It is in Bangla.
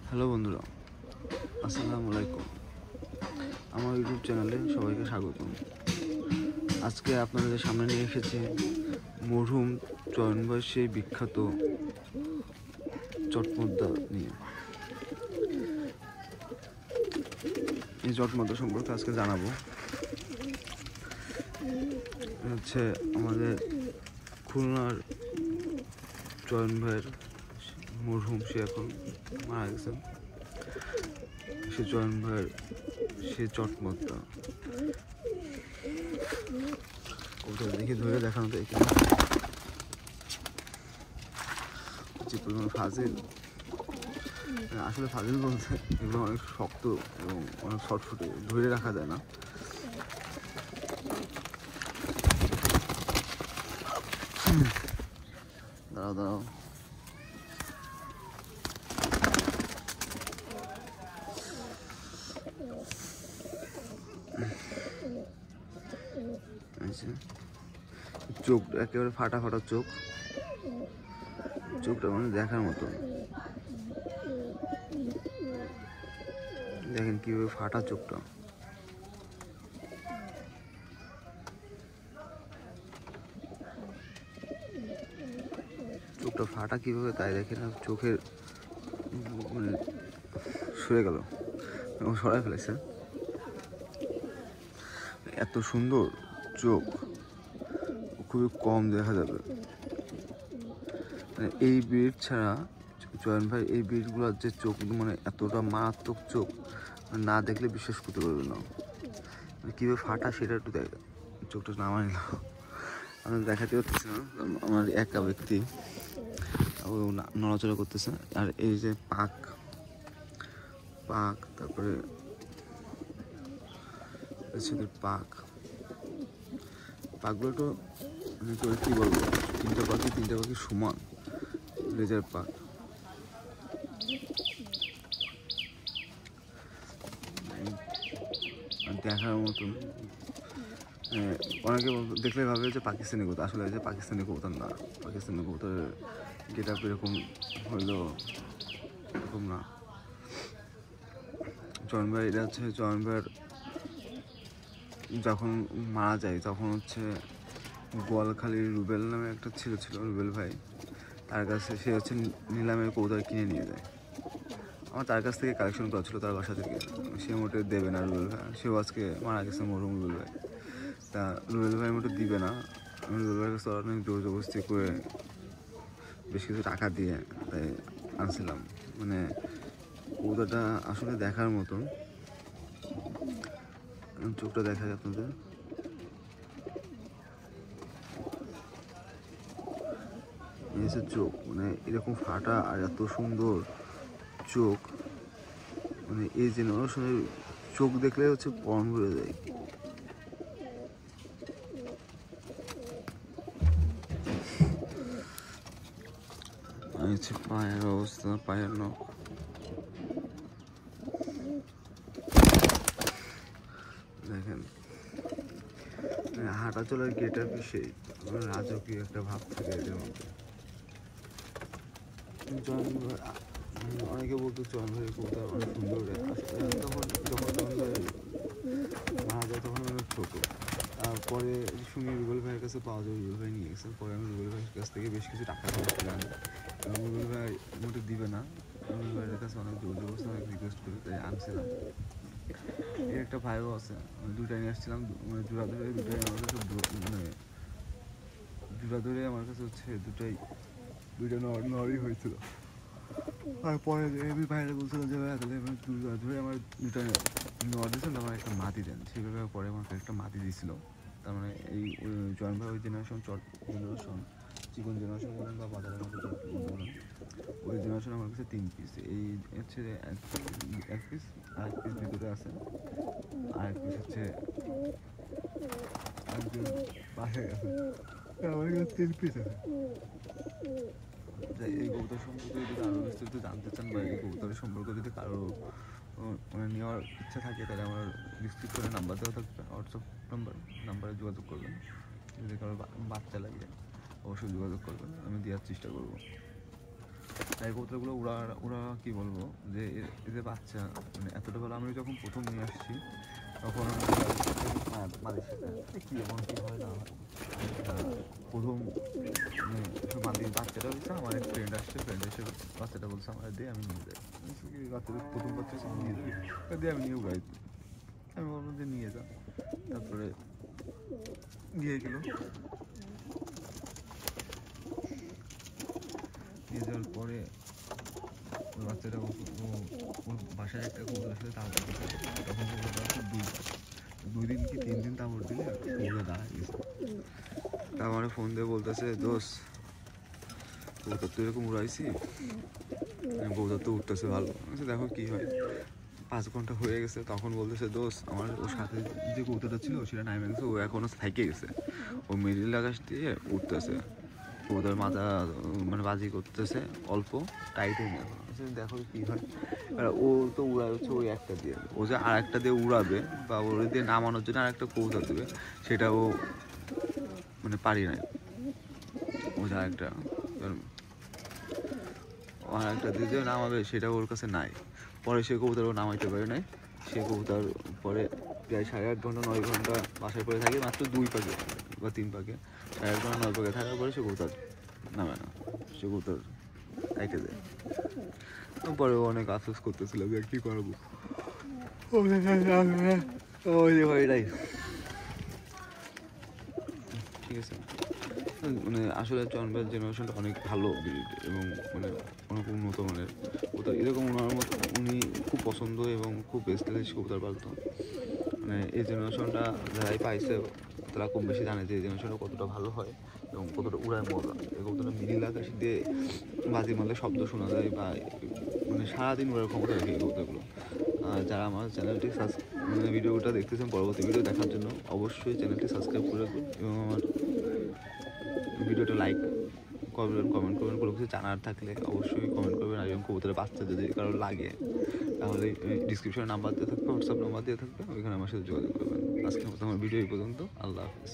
হ্যালো বন্ধুরা, আসসালামু আলাইকুম। আমার ইউটিউব চ্যানেলে সবাইকে স্বাগতম। আজকে আপনাদের সামনে নিয়ে এসেছি মরহুম চয়ন ভাই সেই বিখ্যাত চটমদ্দা নিয়ে। এই চটমদ্দা সম্পর্কে আজকে জানাবো। হচ্ছে আমাদের খুলনার চয়ন ভাইয়ের মরহুম, সে এখন মারা গেছেন। সে চয়ন ভাইয়ের সে চটমদ্দা ওটা দেখে ধরে দেখানো তো এখানে যে পরিমাণ ফাজিল, আসলে ফাজিল বলতে এগুলো অনেক শক্ত এবং অনেক ছটফটে, ধরে রাখা যায় না। দাঁড়াও দাঁড়াও, চোখ একেবারে ফাটা ফাটা চোখ, চোখটা মানে দেখার মতো। দেখেন কিভাবে ফাটা চোখটা, চোখটা ফাটা কিভাবে তাই দেখেন। চোখের মানে সরে গেল এবং সরাই ফেলেছে। এত সুন্দর চোখ খুবই কম দেখা যাবে। মানে এই ব্রিড ছাড়া চয়ন ভাই এই ব্রিডগুলোর যে চোখ মানে এতটা মারাত্মক চোখ, না দেখলে বিশ্বাস করতে পারবে না। কীভাবে ফাটা সেটা একটু দেখ, চোখটা নামাই নিল। আমি দেখাতে পারতেছি না, আমার একা ব্যক্তি নড়াচড়া করতেছে। আর এই যে পাক, তারপরে পাকগুলো তো আমি তো কী বলবো, তিনটা পাখি সমান লেজার পাক। দেখার মতন। অনেকে দেখলে ভাবে যে পাকিস্তানি কবুতর, আসলে যে পাকিস্তানি কবুতর না। পাকিস্তানি কবুতরের গেট আপ এরকম হইলো, এরকম না। চয়ন ভাই, এটা হচ্ছে চয়ন ভাইয়ের যখন মারা যায় তখন হচ্ছে গোয়ালখালীর রুবেল নামে একটা ছিল রুবেল ভাই, তার কাছে সে হচ্ছে নিলামের কবুতর কিনে নিয়ে যায়। আমার তার কাছ থেকে কালেকশন করা ছিল, তার বাসা থেকে। সে মোটে দেবে না রুবেল ভাই, সেও আজকে মারা গেছে মরহুম রুবেল ভাই। তা রুবেল ভাই মোটে দিবে না। আমি রুবেল ভাইয়ের কাছে অনেক জোর জবরদস্তি করে বেশ কিছু টাকা দিয়ে তাই আনছিলাম। মানে কবুতরটা আসলে দেখার মতন, চোখটা দেখা যায় আপনাদের। এই যে চোখ মানে এরকম ফাটা আর এত সুন্দর চোখ, মানে এই জেনারেশনের চোখ দেখলে হচ্ছে পরম ভরে যায়। হচ্ছে পায়ের অবস্থা, পায়ের নখ দেখেন, হাঁটা চলার গেট আপ সেই রাজকীয় একটা ভাব থাকে এদের মধ্যে। অনেকে বলতো চয়ন ভাইয়ের কবুতর অনেক সুন্দর। তখন যখন চয়ন ভাই মারা যায় তখন অনেক ছোটো। তারপরে শুনি রুবেল ভাইয়ের কাছে পাওয়া যায়, রুবেল ভাই নিয়ে গেছেন। পরে আমি রুবেল ভাইয়ের কাছ থেকে বেশ কিছু টাকা পাচ্ছিলাম, এবং রুবেল ভাই মোটে দিবে না। রুবেল ভাইয়ের কাছে অনেক জোর জবরদস্তি অনেক রিকোয়েস্ট করে তাই আনছিলাম। এর একটা ভাইও আছে, দুটাই নিয়ে আসছিলাম, মানে জোড়া ধরে দুটাই আমার কাছে, মানে জোড়া ধরে আমার কাছে হচ্ছে দুইটা নরই হয়েছিল। আর পরে আমি বাইরে বলছিলাম যে ভাই তাহলে জোড়া ধরে আমার দুটা নর দিয়েছিল, আমার একটা মাটি দেন। সেভাবে পরে আমাকে একটা মাটি দিয়েছিল। তার মানে এই জয়েন ভাই ওই জেনারেশন চিকন জেনারেশন বলেন বা বাজারের মতো বলেন, ওই জেনারেশন আমার কাছে 3 পিস। এই হচ্ছে এক পিস, আর এক পিস ভিতরে আছে, আর এক পিস হচ্ছে একজন বাসায় গেছে। আমার কাছে 3 পিস আছে। এই কবুতর সম্পর্কে যদি আরও বিস্তারিত জানতে চান বা এই কবুতরের সম্পর্কে যদি কারো মানে নেওয়ার ইচ্ছা থাকে, তাহলে আমার ডিসক্রিপশনে নাম্বার দেওয়া থাকবে, হোয়াটসঅ্যাপ নাম্বারে যোগাযোগ করবেন। যদি কারো বাচ্চা লাগে অবশ্যই যোগাযোগ করবেন, আমি দেওয়ার চেষ্টা করবো। এই কবুতরগুলো ওরা ওরা কী বলবো যে এদের বাচ্চা মানে এতটা ভালো। আমি যখন প্রথম নিয়ে আসছি তখন মাদের সাথে কী এমন কী হয় না প্রথম মানে মাদির বাচ্চাটা হচ্ছে আমার এক ফ্রেন্ড আসছে, ফ্রেন্ড এসে বাচ্চাটা বলছে আমার দিয়ে আমি নিয়ে যাই। বাচ্চাদের প্রথম বাচ্চা নিয়ে যাই দিয়ে আমি নিয়েও গাই। আমি বললাম যে নিয়ে যা। তারপরে নিয়ে গেল, নিয়ে যাওয়ার পরে ওই বাচ্চাটা ওর বাসায় একটা কবুতর আসলে তারপর তখন কবুতরটা 2 দিন কি 3 দিন তারপর দিলে কবুতর দাঁড়ায় গেছে। তারপরে ফোন দিয়ে বলতেছে দোষ কবুতর তো এরকম উড়াইছি, কবুতর তো উঠতেছে ভালো। দেখো কী হয়। 5 ঘন্টা হয়ে গেছে, তখন বলতেছে দোষ আমার ওর সাথে যে কবুতরটা ছিল সেটা নামে গেছে, ও এখনও থেকে গেছে, ও মিডিল আকাশ দিয়ে উঠতেছে, কবুতর মাথা মানে বাজি করতেছে অল্প টাইট হয়ে নেয়। দেখো কী হয়। ও তো উড়ায় হচ্ছে ওই একটা দিয়ে, ও যে আর একটা দিয়ে উড়াবে বা ওর দিয়ে নামানোর জন্য আর একটা কবুতর দেবে সেটা ও মানে পারি নাই। ও যা একটা আর একটা দিয়ে যে নামাবে সেটা ওর কাছে নাই। পরে সে কবুতর ও নামাইতে পারে নাই। সে কবুতর পরে প্রায় 8.5 ঘন্টা 9 ঘন্টা বাসায় পরে থাকে, মাত্র 2 পাকে বা 3 পাকে। 8.5 ঘন্টা 9 পাকে থাকার পরে সে কবুতর নামে না, সে কবুতর কাইটে যায়। পরে ও অনেক আফসোস করতেছিল যে কী করবো। ওই যে ভাইটাই ঠিক আছে। মানে আসলে চন্দ্রের জেনারেশনটা অনেক ভালো ব্রিড এবং মানে অনেক উন্নত মানের কবুতর। এরকম ওনার মতো উনি খুব পছন্দ এবং খুব বেস্টাইলিশ কবুতর পালতো। মানে এই জেনারেশনটা যারাই পাইছে তারা কম বেশি জানে যে এই জেনারেশনটা কতটা ভালো হয় এবং কতটা উড়ায় মজা। এই কবুতরটা মিডিল আকাশ দিয়ে বাজি মারলে শব্দ শোনা যায় বা মানে সারাদিন উড়ার ক্ষমতা রাখে এই কবুতরগুলো। যারা আমার চ্যানেলটি মানে ভিডিওটা দেখতেছেন পরবর্তী ভিডিও দেখার জন্য অবশ্যই চ্যানেলটি সাবস্ক্রাইব করে রাখুন এবং আমার ভিডিওটা লাইক করবেন, কমেন্ট করবেন। কোনো কিছু জানার থাকলে অবশ্যই কমেন্ট করবেন। আর এবং কবুতরের বাচ্চা যদি কারো লাগে তাহলে ডিসক্রিপশনে নাম্বার দিয়ে থাকবে, হোয়াটসঅ্যাপ নাম্বার দিয়ে থাকবে, ওইখানে আমার সাথে যোগাযোগ করবেন। আজকে আমার ভিডিও এই পর্যন্ত। আল্লাহ হাফিজ।